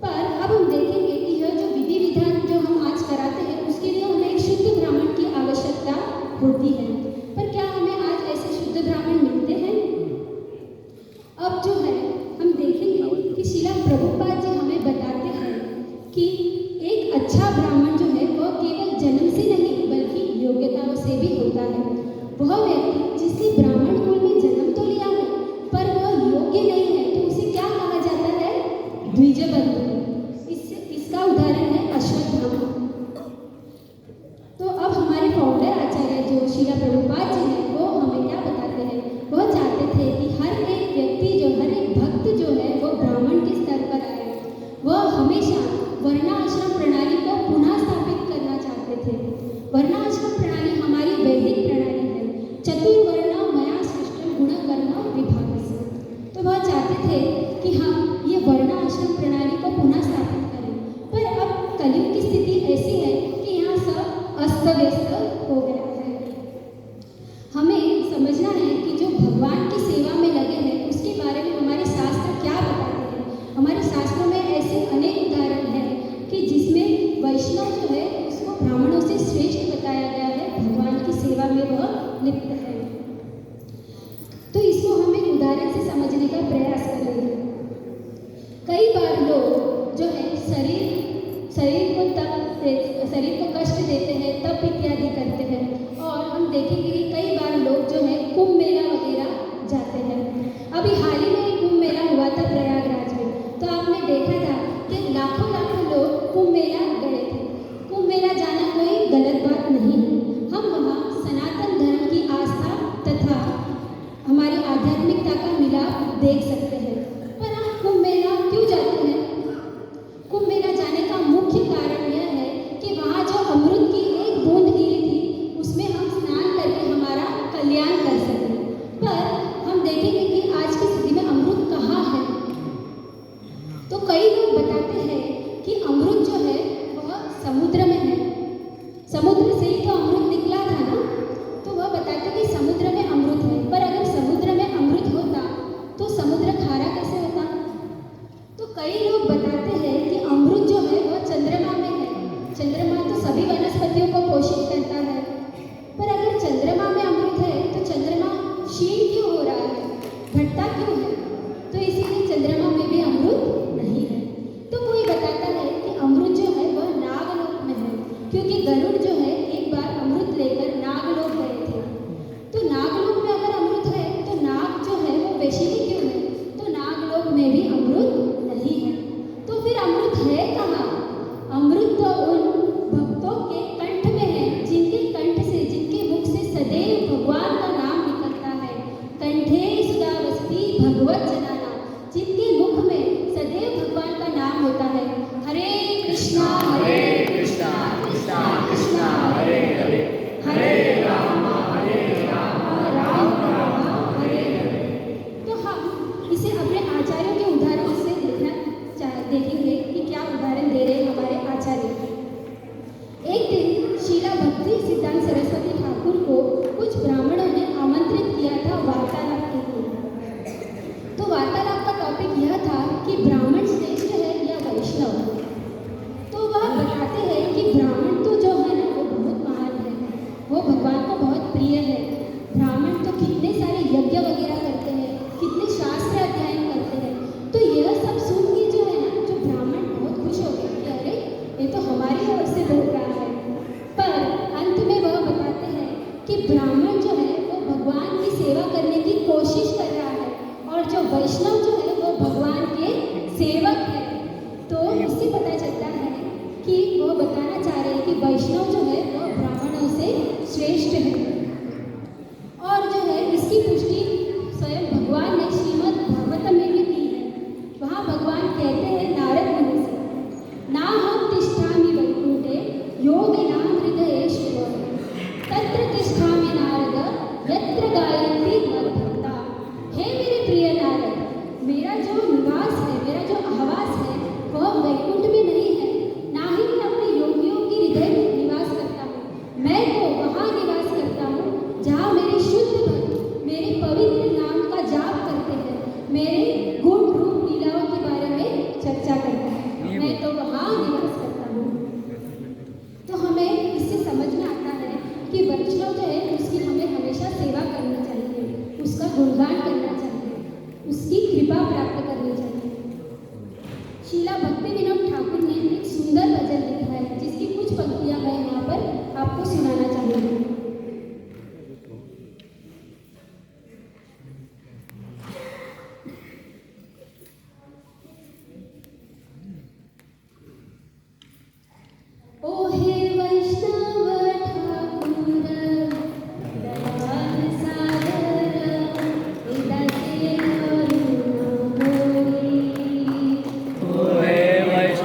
A: पर अब हम देखेंगे कि यह जो विधि विधान जो हम आज कराते हैं उसके लिए हमें एक शुद्ध ब्राह्मण की आवश्यकता होती है। पर क्या हमें आज ऐसे शुद्ध ब्राह्मण मिलते हैं? अब जो है हम देखेंगे कि श्रील प्रभुपाद जी हमें बताते हैं कि एक अच्छा ब्राह्मण जो है वह केवल जन्म से नहीं बल्कि योग्यताओं से भी होता है। वह व्यक्ति जिसने ब्राह्मण कुल में जन्म तो लिया है पर वह योग्य नहीं है तो उसे क्या कहा जाता है, द्विजबंधु। कई बार लोग जो है शरीर को कष्ट देते हैं, तप इत्यादि करते हैं। और हम देखेंगे कि कई बार लोग जो है कुंभ मेला वगैरह जाते हैं। अभी हाल ही में कुंभ मेला हुआ था प्रयागराज में, तो आपने देखा था कि लाखों लाखों लोग कुंभ मेला गए थे। कुंभ मेला जाना कोई गलत बात नहीं है। हम वहाँ सनातन धर्म की आस्था तथा हमारी आध्यात्मिकता का मिलाप देख सकते हैं। पर हम कुंभ मेला क्यों जाते हैं? कुंभ मेला जाने का मुख्य कारण यह है कि वहाँ जो अमृत की एक बूंद गिरी थी, उसमें हम स्नान करके हमारा कल्याण कर सकें। पर हम देखेंगे कि आज की स्थिति में अमृत कहाँ है। तो कई लोग बताते हैं कि अमृत जो है वह समुद्र में है। समुद्र से ही तो अमृत निकला था ना, तो वह बताते कि समुद्र में अमृत है। पर अगर समुद्र में अमृत होता तो समुद्र खारा कैसे होता? तो कई लोग बताते हैं कि अमृत जो है वह चंद्रमा में है। चंद्रमा तो सभी वनस्पतियों को पोषित करता है। पर अगर चंद्रमा में अमृत है तो चंद्रमा क्षीण क्यों हो रहा है, घटता क्यों है? तो इसीलिए चंद्रमा में भी अमृत नहीं है। तो कोई बताता है कि अमृत जो है वह नागलोक में है, क्योंकि गरुड़ जो है एक बार अमृत लेकर नागलोक गए थे। तो नागलोक में अगर अमृत है तो नाग जो है वो वैशिली क्यों है? तो नागलोक में भी अमृत नहीं है। तो फिर अमृत है कहाँ? अमृत तो उन भक्तों के कंठ में है, जिनके कंठ से, जिनके मुख से सदैव भगवान का नाम निकलता है। कंठे सुधावस्ती भगवत जनाना, जिनके मुख में सदैव भगवान का नाम होता है। हरे कृष्णा कृष्णा कृष्णा हरे हरे, हरे राम राम राम हरे हरे। तो हम इसे अपने आचार्यों के उदाहरण से देखेंगे कि क्या उदाहरण दे रहे हैं हमारे आचार्य। एक दिन शीला भक्ति सिद्धांत सरस्वती ठाकुर को कुछ ब्राह्मणों ने आमंत्रित किया था वार्तालाप के लिए। तो वार्तालाप का टॉपिक यह था कि ब्राह्मण श्रेष्ठ है या वैष्णव। तो वह बताते हैं कि ब्राह्मण तो जो है ना वो बहुत महान है, वो भगवान को बहुत प्रिय है। ब्राह्मण तो कितने सारे यज्ञ वगैरह करते हैं, कितने शास्त्र अध्ययन करते हैं। तो यह सब सुन के जो है ना, जो ब्राह्मण बहुत खुश हो गए कि अरे ये तो हमारी ओर से बोल रहा है। पर अंत में वह बताते हैं कि ब्राह्मण जो है वो भगवान की सेवा करने की कोशिश कर रहा है, और जो वैष्णव जो है वो भगवान के सेवक है। तो उससे पता चलता है कि वो बताना चाह रहे हैं कि वैष्णव जो है वो ब्राह्मणों से श्रेष्ठ है। और जो है इसकी पुष्टि स्वयं भगवान ने श्रीमद् भागवतम में भी की है। वहाँ भगवान कहते हैं नारद मुनि से, ना हम तिष्ठामि वैकुंठे योगिनां हृदयेषु तत्र तिष्ठामि नारद यत्र गायन्ति मद्भक्ता। हे मेरे प्रिय नारद, मेरा जो निवास है, मेरा जो आवास है वह वैकुंठ में नहीं है, ना ही मैं अपने योगियों के हृदय में निवास करता हूँ। मैं तो वहाँ निवास करता हूँ जहाँ मेरे शुद्ध भक्त मेरे पवित्र नाम का जाप करते हैं, मेरे गुण रूप लीलाओं के बारे में चर्चा करते हैं। मैं तो वहाँ निवास करता हूँ। तो हमें इससे समझ में आता है कि वैष्णव जो है उसकी हमें हमेशा सेवा करनी चाहिए, उसका गुणगान करना चाहिए, उसकी कृपा प्राप्त करनी चाहिए। शीला भक्ति विनोद ठाकुर ने एक सुंदर भजन लिखा है, जिसकी कुछ पंक्तियां मैं यहाँ पर आपको सुनाना चाहूँगी। ओ हे वैष्णव ठाकुर दयाल सागर, दासे करुणा मोरी।
B: ओ हे वैष्णव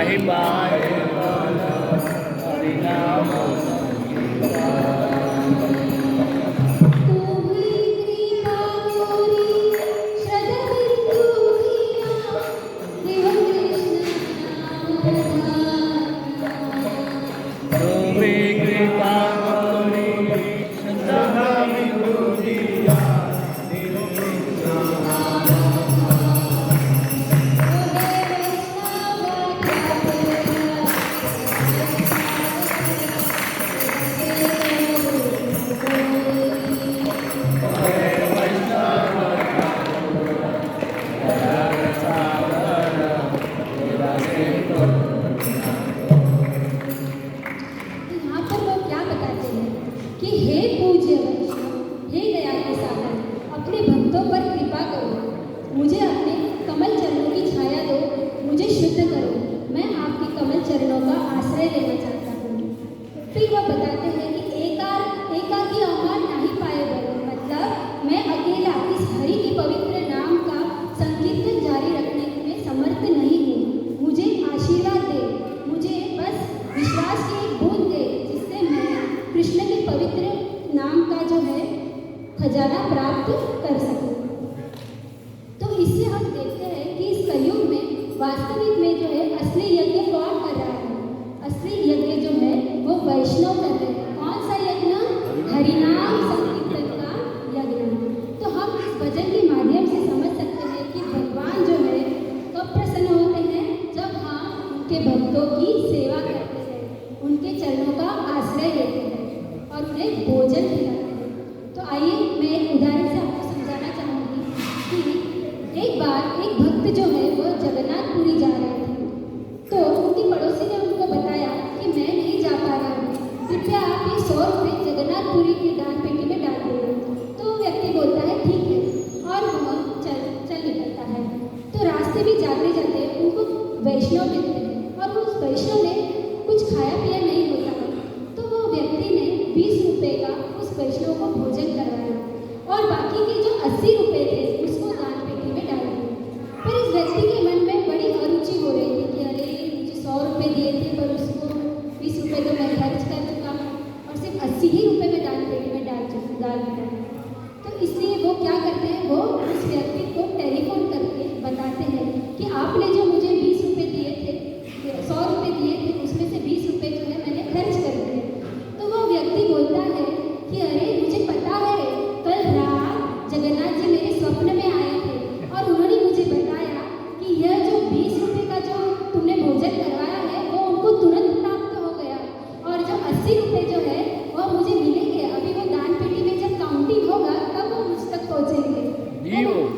B: महिमा हरिनाम
A: खजाना प्राप्त कर सके। तो इससे हम देखते हैं कि इस कलयुग में वास्तविक में जो है असली यज्ञ कौन कर रहा है? असली यज्ञ जो है वो वैष्णव कर रहे हैं। कौन सा यज्ञ? हरिनाम संकीर्तन का यज्ञ। तो हम इस भजन के माध्यम से समझ सकते हैं कि भगवान जो है कब प्रसन्न होते हैं? जब हम उनके भक्तों की सेवा करते हैं, उनके चरणों का आश्रय लेते हैं और उन्हें भोजन खिलाते हैं। तो आइए मैं एक उदाहरण से आपको समझाना चाहूँगी कि एक बार एक भक्त जो है वो जगन्नाथपुरी जा रहे थे। तो उनकी पड़ोसी ने उनको बताया कि मैं नहीं जा पा रहा हूँ, कृपया आप ये 100 रुपये जगन्नाथपुरी की दान पेटी में डाल दीजिए। तो वो व्यक्ति बोलता है ठीक है और वह चल निकलता है। तो रास्ते में जाते जाते उनको वैष्णव मिलते हैं और उस वैष्णव ने कुछ खाया पिया नहीं होता है। तो वो व्यक्ति ने 20 रुपये का उस वैष्णव को भोजन करवाया और बाकी के जो 80 रुपये थे उसको दान पेटी में डाल दिए। फिर इस व्यक्ति के मन में बड़ी अरुचि हो रही थी कि अरे मुझे 100 रुपये दिए थे पर उसको 20 रुपये तो मैं खर्च कर चुका और सिर्फ 80 ही रुपये में दान पेटी में डाल दिया। तो इसलिए वो क्या करते हैं, वो उस व्यक्ति को टेलीफोन करके बताते हैं कि आपने जो मुझे 20 रुपये दिए थे, 100 रुपये दिए थे, उसमें से 20 रुपये जो है मैंने खर्च कर दिए। तो वो व्यक्ति बोलता है कि अरे मुझे पता है, कल रात जगन्नाथ जी मेरे स्वप्न में आए थे और उन्होंने मुझे बताया कि यह जो 20 रुपये का जो तुमने भोजन करवाया है वो उनको तुरंत प्राप्त हो गया और जो 80 रुपये जो है वो मुझे मिलेंगे। अभी वो दान पेटी में जब काउंटिंग होगा तब वो मुझ तक पहुँचेंगे।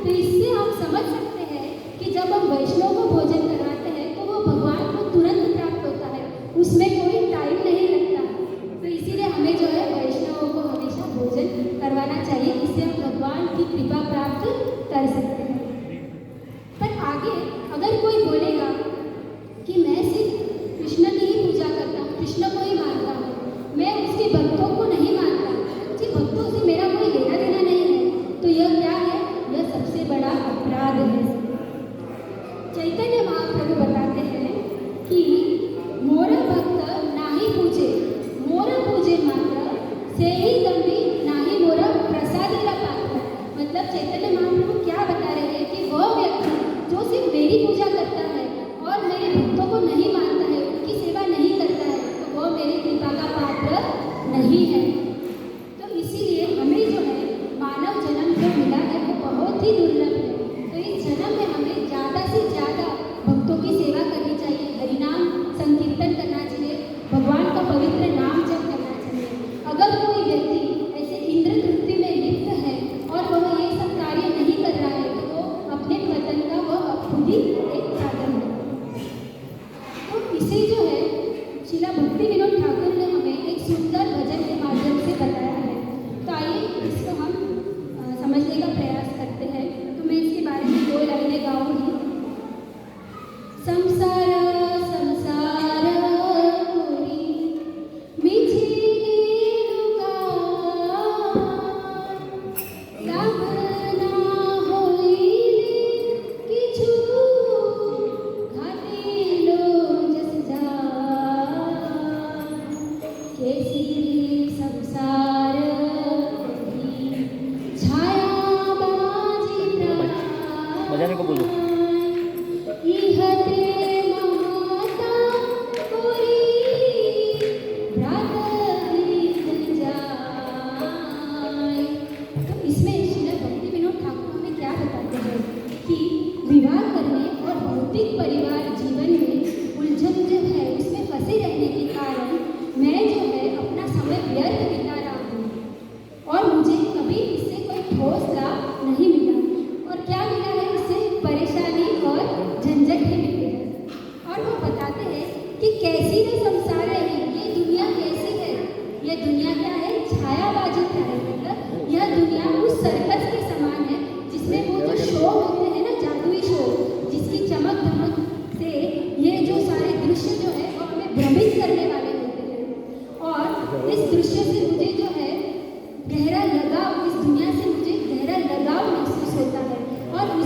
A: तो इससे हम समझ सकते हैं कि जब हम वैष्णव को भोजन करवाते हैं तो वो भगवान को तुरंत प्राप्त होता है, उसमें कोई टाइम नहीं लगता। तो इसीलिए हमें जो है वैष्णवों को हमेशा भोजन करवाना चाहिए, इससे हम भगवान की कृपा प्राप्त कर सकते हैं। पर आगे अगर कोई बोलेगा कि मैं सिर्फ कृष्ण की ही पूजा करता हूँ, कृष्ण को ही मानता हूँ, मैं उसके भक्तों को नहीं मानता, मुझे भक्तों से मेरा कोई लेना देना नहीं है, तो यह क्या है? यह सबसे बड़ा अपराध है। चैतन्य महाप्रभु बताते हैं कि मोर भक्त नाही पूजे, मोर पूजे मात्र से ही दंभी नाही मोर प्रसादेला पात्र। मतलब चैतन्य महाप्रभु क्या बता रहे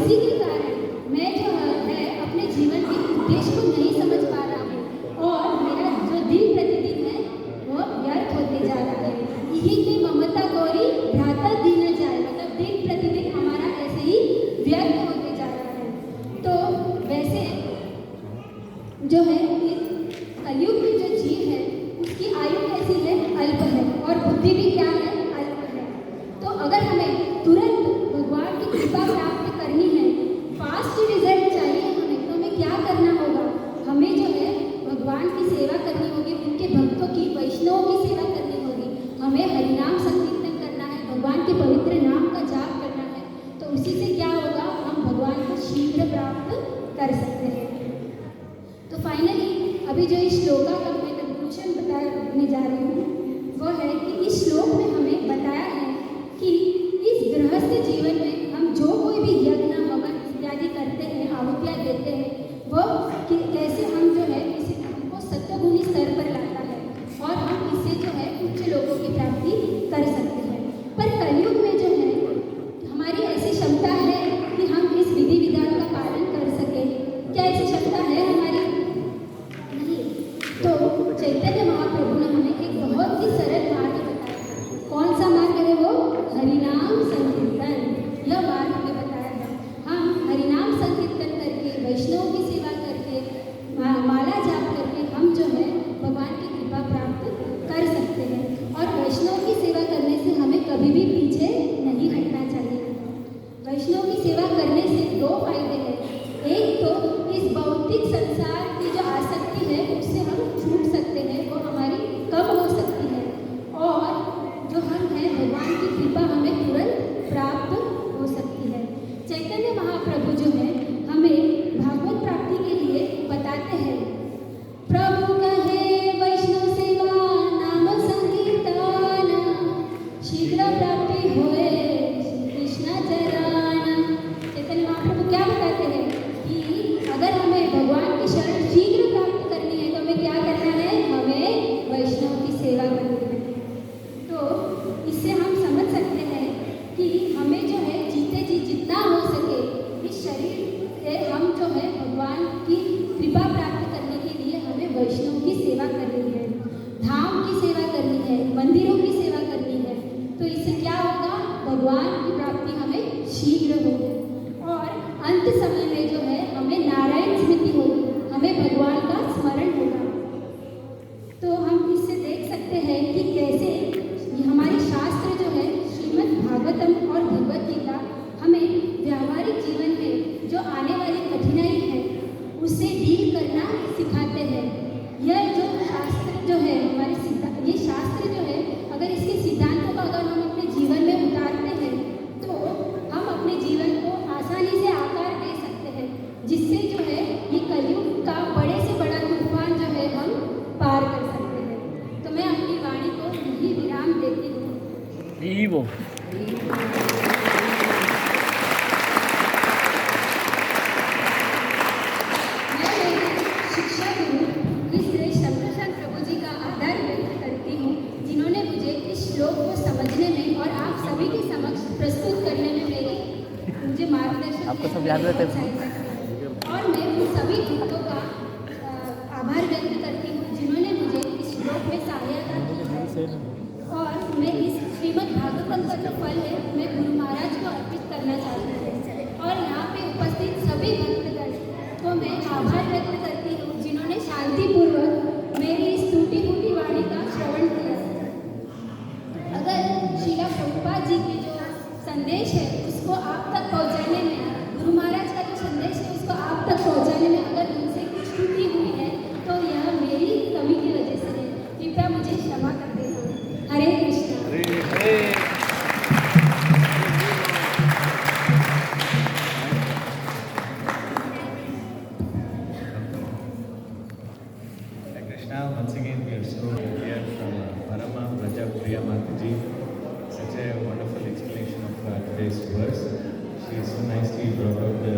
A: इसी के कारण मैं जो है अपने जीवन के उद्देश्य को नहीं समझ पा रहा हूँ और मेरा जो दिन प्रतिदिन है वो व्यर्थ होते जा रहा है। यही की ममता गौरी भ्राता दिन जाए, मतलब दिन प्रतिदिन हमारा ऐसे ही व्यर्थ होते जा रहा है। तो वैसे जो है इस कलयुग में जो जीव है उसकी आयु कैसी है, अल्प है, और बुद्धि भी क्या है, अल्प है। तो अगर हमें तुरंत भगवान की कृपा प्राप्त करनी है, फास्ट रिजल्ट चाहिए हमें, तो हमें क्या करना होगा, हमें जो है भगवान की सेवा करनी होगी, उनके भक्तों की, वैष्णवों की सेवा करनी होगी, हमें हरिनाम संकीर्तन करना है, भगवान के पवित्र नाम का जाप करना है। तो उसी से क्या होगा, हम भगवान को शीघ्र प्राप्त कर सकते हैं। तो फाइनली अभी जो इस श्लोका का मैं कंक्लूजन बताने जा रही हूँ वो है कि इस श्लोक में हमें बताया है कि इस गृहस्थ जीवन में हम जो कोई भी यज्ञ हवन इत्यादि करते हैं, आहुतियाँ देते हैं, वो कि कैसे हम जो है इसे हमको सत्वगुणी स्तर पर लाता है और हम इससे जो है उच्च लोगों की प्राप्ति कर सकते हैं। पर कलयुग में जो है हमारी ऐसी क्षमता है कि हम इस विधि विधान का पालन कर सकें, क्या ऐसी क्षमता है हमारी? नहीं। तो चैतन्य महाप्रभु ने हमें एक बहुत ही सरल मार्ग बताया। कौन सा मार्ग है वो? हरिनाम संकीर्तन। यह मार्ग हमें बताया है। हम हरिनाम संकीर्तन करके, वैष्णव की सेवा करके, माला जाप करके हम जो है भगवान की कृपा प्राप्त कर सकते हैं। और वैष्णव की सेवा करने से हमें कभी भी पीछे नहीं हटना चाहिए। वैष्णव की सेवा करने से दो फायदे हैं। एक तो इस भौतिक संसार की जो आसक्ति है उससे हम छूट सकते हैं, वो हमारी कम हो सकती है, और जो हम हैं भगवान की कृपा हमें तुरंत प्राप्त हो सकती है। चैतन्य महाप्रभु जो है हमें भागवत प्राप्ति के लिए बताते हैं, प्रभु कहे वैष्णव सेवा नाम संकीर्तन, शीघ्र प्राप्ति होए कृष्ण चरण। चैतन्य महाप्रभु क्या बताते हैं कि अगर हमें भगवान की शरण शीघ्र प्राप्त करनी है तो हमें क्या करना है, हमें वैष्णव की सेवा करनी है। तो इससे हम समझ सकते हैं कि हमें जो है जीते जी जितना हो सके इस शरीर से हम जो है भगवान की कृपा प्राप्त करने के लिए हमें वैष्णव की सेवा करनी है, धाम की सेवा करनी है, मंदिरों की सेवा करनी है। तो इससे क्या होगा, भगवान की प्राप्ति हमें शीघ्र होगी और अंत समय में जो है हमें नारायण स्मृति होगी, हमें भगवान का स्मरण होगा। तो हम इससे देख सकते हैं कि कैसे हमारे शास्त्र जो है श्रीमद् भागवतम और भगवत गीता हमें व्यावहारिक जीवन में जो आने वाली कठिनाई है उससे डील करना सिखाते हैं। यह जो शास्त्र जो है हमारे ये शास्त्र जो है अगर इसके सिद्धांतों का अगर हम अपने जीवन में उतारते हैं तो हम अपने जीवन को आसानी से आकार दे सकते हैं, जिससे जो है ये कलयुग का बड़े से बड़ा तूफान जो है हम पार कर सकते हैं। तो मैं अपनी वाणी को यही विराम देती हूँ। मैं मेरे शिक्षा गुरु इस शंकर प्रभु जी का आभार व्यक्त करती हूँ, जिन्होंने मुझे इस श्लोक को समझने में और आप सभी के समक्ष प्रस्तुत करने में मुझे मार्गदर्शन आपको सब याद रहता है। और मैं उन सभी भक्तों का आभार व्यक्त करती हूँ जिन्होंने मुझे इस श्लोक में सहायता की है। और मैं इस श्रीमद् भागवतम का जो फल है मैं गुरु महाराज को अर्पित करना चाहती हूँ। और यहाँ पे उपस्थित सभी भक्तगण को मैं आभार व्यक्त करती हूँ जिन्होंने शांतिपूर्वक मेरी इस टूटी फूटी वाणी का श्रवण किया। अगर श्रीला प्रभुपाद जी के जो संदेश है उसको आप तक पहुँचाने में, गुरु महाराज का जो संदेश है उसको आप तक पहुँचाने में अगर उनसे कुछ त्रुटि हुई है तो यह मेरी कमी की वजह से है, कृपया मुझे क्षमा कर देना। हरे Krishna.
B: Once again, we are so here from Parama Prajapriya Mataji. Such a wonderful explanation of today's verse. She so nicely brought out the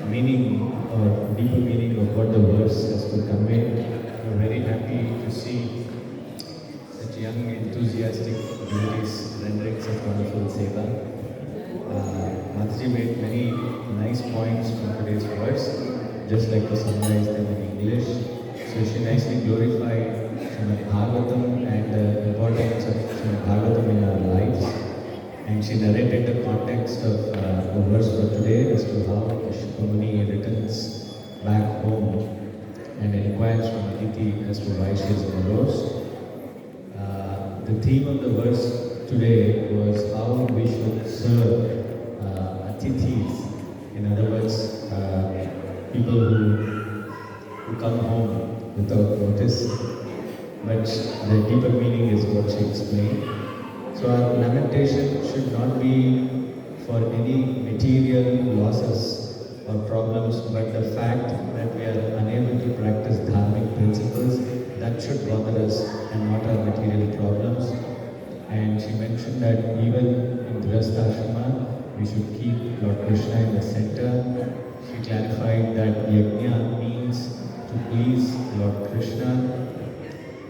B: meaning or deeper meaning of what the verse has to convey. We're very happy to see such young, enthusiastic devotees rendering such wonderful seva. Mataji made many nice nice points from today's verse, just like to summarize them in English. So she nicely glorified Srimad Bhagavatam and the importance of Srimad Bhagavatam in our lives. And she narrated the context of the verse for today as to how Kashyapa Muni returns back home and inquires from Aditi as to why she is morose. The theme of the verse today was how we should serve Atithis. In other words, people who come home without notice. But the deeper meaning is what she explained. So our lamentation should not be for any material losses or problems, but the fact that we are unable to practice dharmic principles, that should bother us and not our material problems. And she mentioned that even in Grihastha Ashrama, we should keep Lord Krishna in the center. She clarified that yajna means to please Lord Krishna.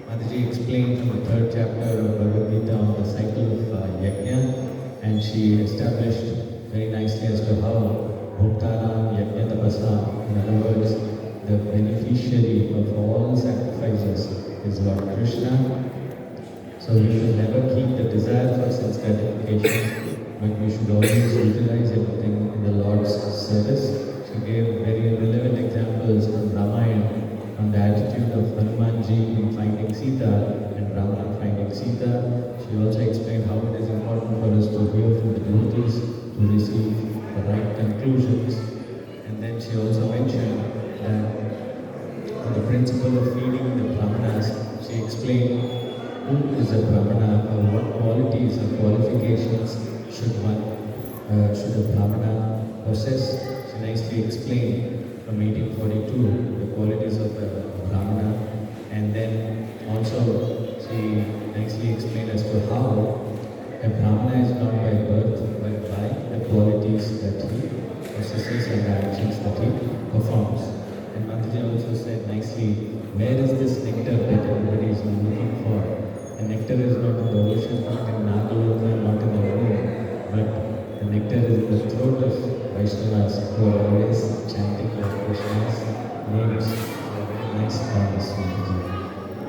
B: Mataji explained from the third chapter of Bhagavad Gita on the cycle of yajna, and she established very nicely as to how Bhoktaram Yajna Tapasa, in other words, the beneficiary of all sacrifices is Lord Krishna. So we should never keep the desire for sense gratification, but we should always utilize everything in the Lord's service. She gave very relevant examples from Ramayana on the attitude of Hanumanji in finding Sita and Rama finding Sita. She also explained how it is important for us to hear from the devotees to receive the right conclusions. And then she also mentioned that on the principle of feeding the brahmanas, she explained who is a brahmana or what qualities or qualifications should a brahmana possess. She nicely explained from 1842 the qualities of a brahmana, and then also she nicely explained as to how a brahmana is not by birth but by the qualities that he possesses and the actions that he performs. And Mataji also said nicely, where is this nectar that everybody is looking for? The nectar is not in the ocean, not in Nagaloka, not in the moon, but the nectar is in the throat of Vaishnavas who are always chanting Lord Krishna's names. A very nice promise, Mataji.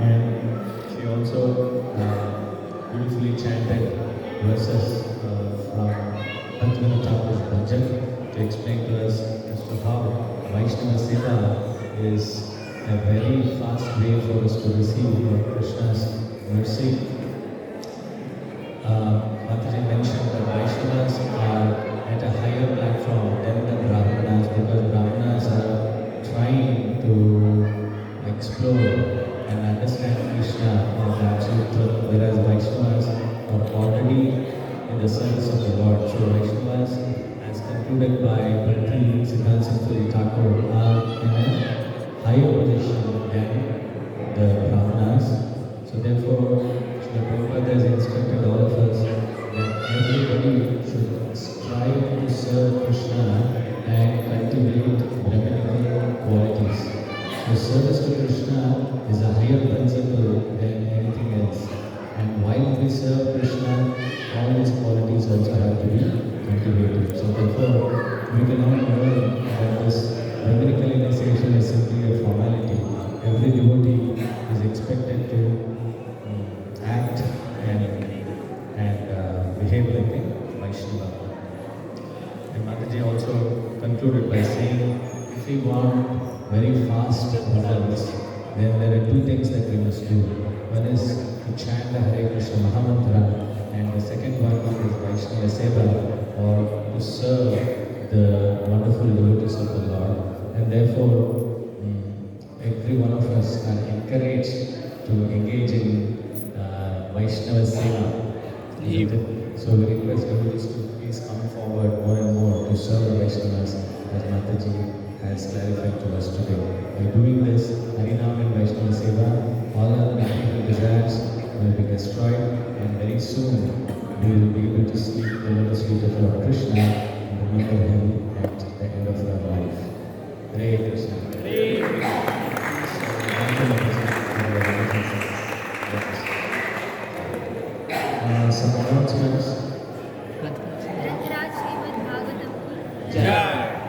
B: And she also beautifully chanted verses from Bhaktivinoda Thakur's Bhajan to explain to us as to how Vaishnava Seva is a very fast way for us to receive Lord Krishna's mercy. Mataji mentioned that Vaishnavas are at a higher platform than the Brahmanas, because Brahmanas are trying to explore and understand Krishna in the absolute truth, whereas Vaishnavas are already in the service of the Lord. So Vaishnavas, as concluded by Bharati Siddhanta Saraswati Thakur, are in a higher position than the Brahmanas. So therefore, Srila Prabhupada has instructed all of us that everybody should strive to serve Krishna and cultivate Brahminical qualities. The service to Krishna is a higher principle than anything else. And while we serve Krishna, all these qualities also have to be cultivated. So therefore, we cannot learn that this Brahminical initiation is simply a formality. Every devotee is expected to act and behave like a Vaishnava. And Mataji also concluded by saying, if we want very fast results, then there are two things that we must do. One is to chant the Hare Krishna Mahamantra, and the second one is Vaishnava Seva, or to serve the wonderful devotees of the Lord. And therefore, every one of us are encouraged to engage in Vaishnava Seva. So we request devotees to please come forward more and more to serve the Vaishnavas, as Mataji has clarified to us today. By doing this, Harinam and Vaishnava Seva, all our material desires will be destroyed, and very soon we will be able to see the lotus feet of Lord Krishna and remember him at the end of our life. Hare Krishna. Hare Krishna. Some announcements.
C: ग्रंथराज Shrimad Bhagavatam की
B: Jai.